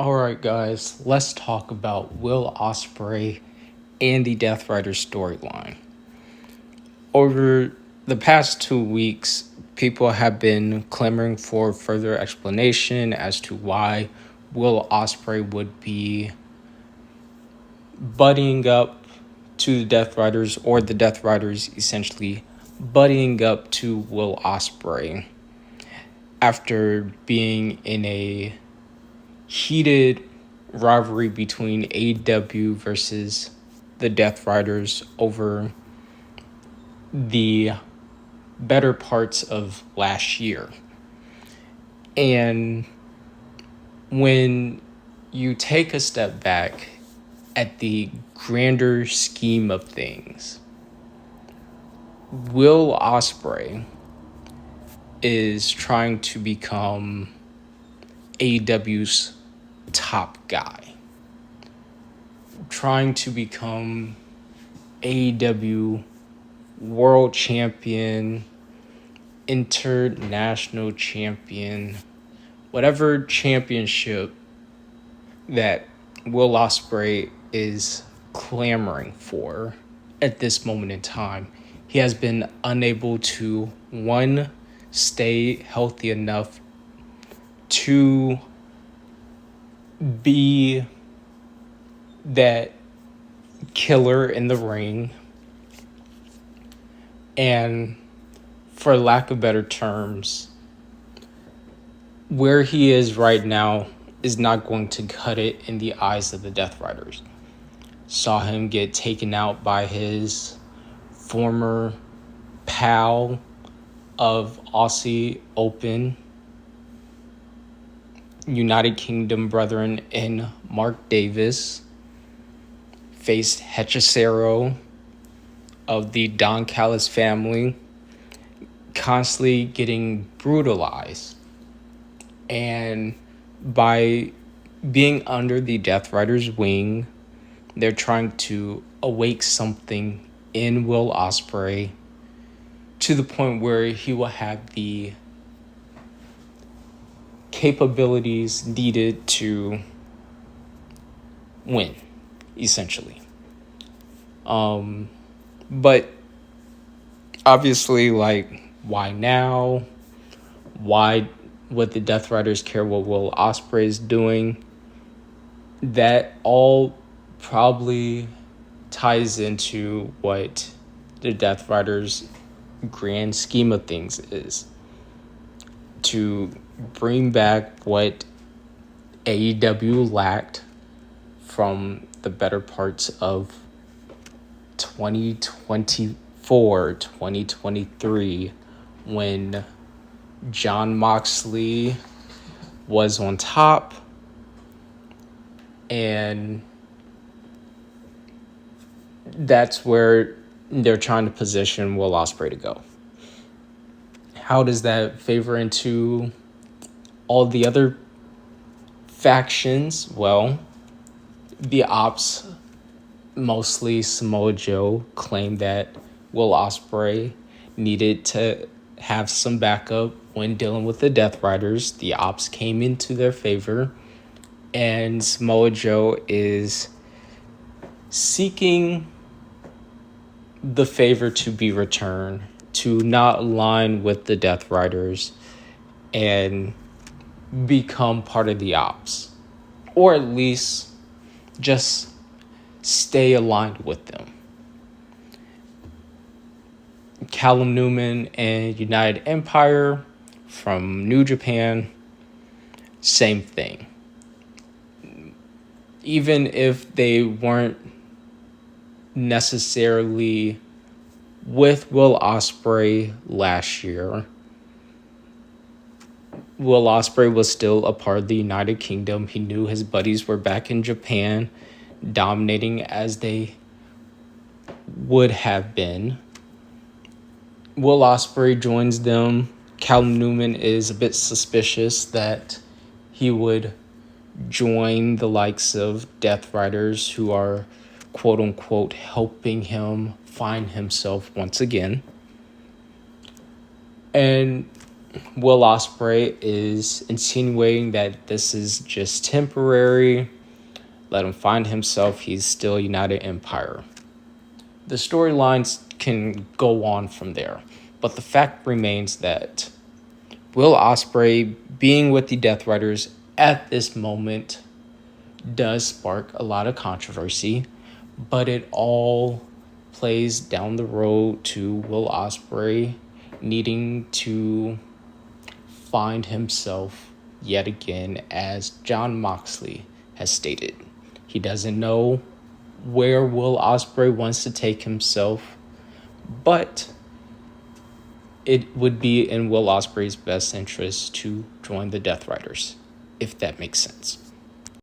Alright, guys, let's talk about Will Ospreay and the Death Rider storyline. Over the past 2 weeks, people have been clamoring for further explanation as to why Will Ospreay would be buddying up to the Death Riders, or the Death Riders essentially buddying up to Will Ospreay after being in a heated rivalry between AEW versus the Death Riders over the better parts of last year. And when you take a step back at the grander scheme of things, Will Ospreay is trying to become AEW's top guy, trying to become AEW world champion, international champion, whatever championship that Will Ospreay is clamoring for at this moment in time. He has been unable to, one, stay healthy enough to be that killer in the ring, and for lack of better terms, where he is right now is not going to cut it in the eyes of the Death Riders. Saw him get taken out by his former pal of Aussie Open, United Kingdom brethren in Mark Davis. Faced Hechicero of the Don Callis family, constantly getting brutalized. And by being under the Death Riders' wing, they're trying to awake something in Will Ospreay to the point where he will have the capabilities needed to win, essentially. But obviously, why now? Why would the Death Riders care what Will Ospreay is doing? That all probably ties into what the Death Riders' grand scheme of things is. To bring back what AEW lacked from the better parts of 2024, 2023, when Jon Moxley was on top, and that's where they're trying to position Will Ospreay to go. How does that favor into all the other factions? Well, the Ops, mostly Samoa Joe, claimed that Will Ospreay needed to have some backup when dealing with the Death Riders. The Ops came into their favor, and Samoa Joe is seeking the favor to be returned, to not align with the Death Riders and become part of the Ops, or at least just stay aligned with them. Callum Newman and United Empire from New Japan, same thing. Even if they weren't necessarily with Will Ospreay last year, Will Ospreay was still a part of the United Kingdom. He knew his buddies were back in Japan, dominating as they would have been. Will Ospreay joins them. Callum Newman is a bit suspicious that he would join the likes of Death Riders, who are quote-unquote helping him find himself once again. And Will Ospreay is insinuating that this is just temporary. Let him find himself. He's still United Empire. The storylines can go on from there, but the fact remains that Will Ospreay being with the Death Riders at this moment does spark a lot of controversy, but it all plays down the road to Will Ospreay needing to find himself yet again, as Jon Moxley has stated. He doesn't know where Will Ospreay wants to take himself, but it would be in Will Ospreay's best interest to join the Death Riders, if that makes sense.